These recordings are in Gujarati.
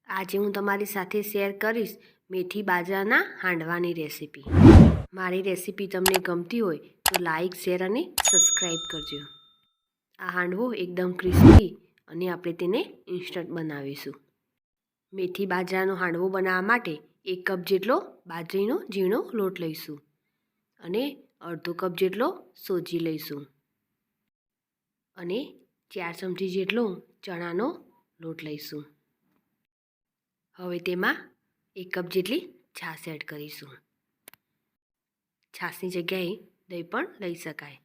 આજે હું તમારી સાથે શેર કરીશ મેથી બાજરાના હાંડવાની રેસીપી. મારી રેસીપી તમને ગમતી હોય તો લાઈક, શેર અને સબસ્ક્રાઈબ કરજો. આ હાંડવો એકદમ ક્રિસ્પી અને આપણે તેને ઇન્સ્ટન્ટ બનાવીશું. મેથી બાજરાનો હાંડવો બનાવવા માટે 1 કપ જેટલો બાજરીનો ઝીણો લોટ લઈશું અને અડધો કપ જેટલો સોજી લઈશું અને 4 ચમચી જેટલો ચણાનો લોટ લઈશું. હવે તેમાં 1 કપ જેટલી છાશ એડ કરીશું. છાશની જગ્યાએ દહીં પણ લઈ શકાય.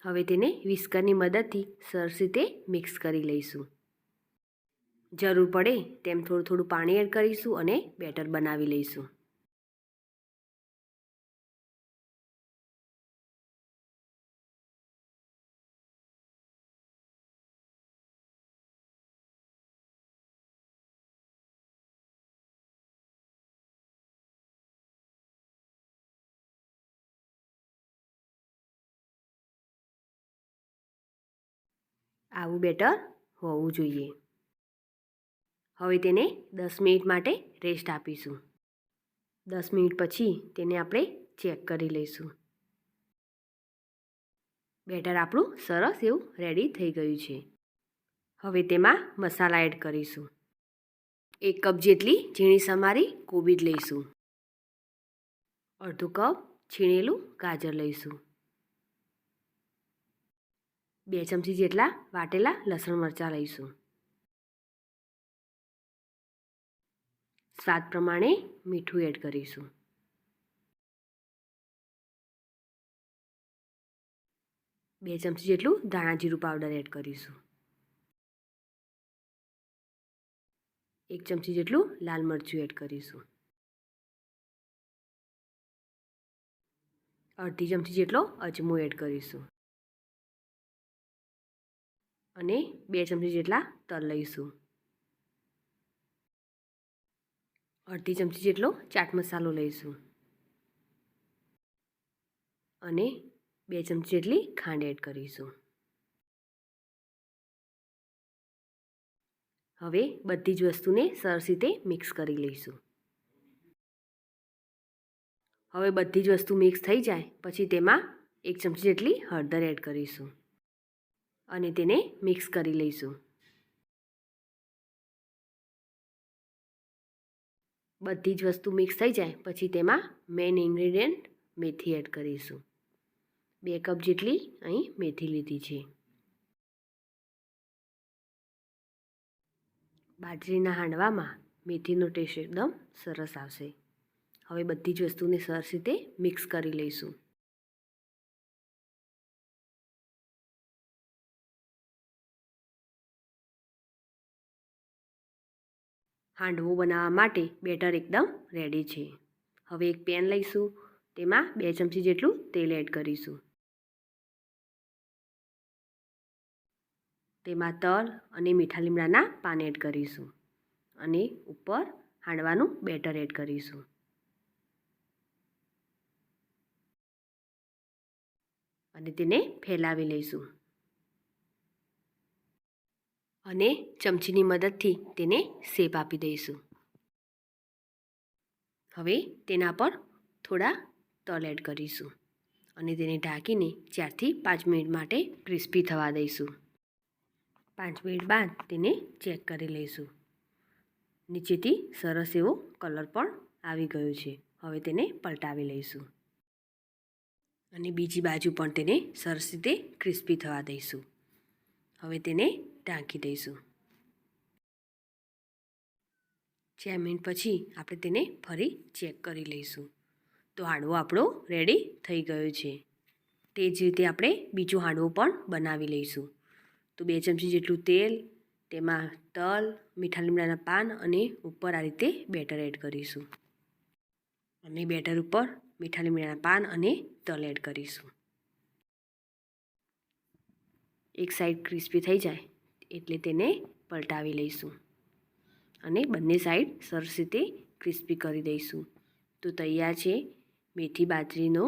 હવે તેને વિસ્કરની મદદથી સરસ રીતે મિક્સ કરી લઈશું. જરૂર પડે તેમ થોડું થોડું પાણી એડ કરીશું અને બેટર બનાવી લઈશું. આવું બેટર હોવું જોઈએ. હવે તેને 10 મિનિટ માટે રેસ્ટ આપીશું. 10 મિનિટ પછી તેને આપણે ચેક કરી લઈશું. બેટર આપણું સરસ એવું રેડી થઈ ગયું છે. હવે તેમાં મસાલા એડ કરીશું. 1 કપ જેટલી ઝીણી સમારી કોબીજ લઈશું. અડધો કપ છીણેલું ગાજર લઈશું. 2 ચમચી જેટલા વાટેલા લસણ મરચાં લઈશું. સ્વાદ પ્રમાણે મીઠું એડ કરીશું. 2 ચમચી જેટલું ધાણા જીરું પાવડર એડ કરીશું. 1 ચમચી જેટલું લાલ મરચું એડ કરીશું. અડધી ચમચી જેટલો અજમો એડ કરીશું અને 2 ચમચી જેટલા તલ લઈશું. અડધી ચમચી જેટલો ચાટ મસાલો લઈશું અને 2 ચમચી જેટલી ખાંડ એડ કરીશું. હવે બધી જ વસ્તુને સરસ રીતે મિક્સ કરી લઈશું. હવે બધી જ વસ્તુ મિક્સ થઈ જાય પછી તેમાં 1 ચમચી જેટલી હળદર એડ કરીશું અને તેને મિક્સ કરી લઈશું. બધી જ વસ્તુ મિક્સ થઈ જાય પછી તેમાં મેઇન ઇન્ગ્રેડિયન્ટ મેથી એડ કરીશું. 2 કપ જેટલી અહીં મેથી લીધી છે. બાજરીના હાંડવામાં મેથીનો ટેસ્ટ એકદમ સરસ આવશે. હવે બધી જ વસ્તુને સરસ રીતે મિક્સ કરી લઈશું. હાંડવો બનાવવા માટે બેટર એકદમ રેડી છે. હવે એક પેન લઈશું. તેમાં 2 ચમચી જેટલું તેલ એડ કરીશું. તેમાં તલ અને મીઠા લીમડાના પાન એડ કરીશું અને ઉપર હાંડવાનું બેટર એડ કરીશું અને તેને ફેલાવી લઈશું અને ચમચીની મદદથી તેને શેપ આપી દઈશું. હવે તેના પર થોડા તલ એડ કરીશું અને તેને ઢાંકીને 4 થી 5 મિનિટ માટે ક્રિસ્પી થવા દઈશું. 5 મિનિટ બાદ તેને ચેક કરી લઈશું. નીચેથી સરસ એવો કલર પણ આવી ગયો છે. હવે તેને પલટાવી લઈશું અને બીજી બાજુ પણ તેને સરસ રીતે ક્રિસ્પી થવા દઈશું. હવે તેને ઢાંકી દઈશું. 4 મિનિટ પછી આપણે તેને ફરી ચેક કરી લઈશું. તો હાંડવો આપણો રેડી થઈ ગયો છે. તે જ રીતે આપણે બીજો હાંડવો પણ બનાવી લઈશું. તો 2 ચમચી જેટલું તેલ, તેમાં તલ, મીઠા લીમડાના પાન અને ઉપર આ રીતે બેટર એડ કરીશું અને બેટર ઉપર મીઠા લીમડાના પાન અને તલ એડ કરીશું. એક સાઈડ ક્રિસ્પી થઈ જાય એટલે તેને પલટાવી લઈશું અને બંને સાઈડ સરસ રીતે ક્રિસ્પી કરી દઈશું. તો તૈયાર છે મેથી બાજરીનો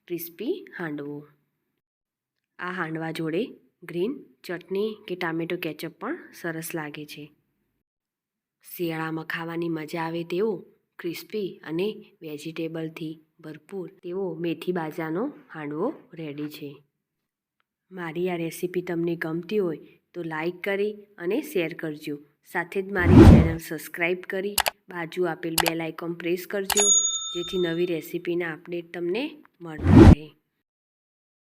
ક્રિસ્પી હાંડવો. આ હાંડવા જોડે ગ્રીન ચટણી કે ટામેટો કેચઅપ પણ સરસ લાગે છે. શિયાળામાં ખાવાની મજા આવે તેવો ક્રિસ્પી અને વેજીટેબલથી ભરપૂર તેવો મેથી બાજરાનો હાંડવો રેડી છે. મારી આ રેસીપી તમને ગમતી હોય તો લાઈક કરી અને શેર કરજો. સાથે જ મારી ચેનલ સબસ્ક્રાઈબ કરી બાજુ આપેલ બેલ આઇકોન પ્રેસ કરજો, જેથી નવી રેસીપીના અપડેટ તમને મળતા રહે.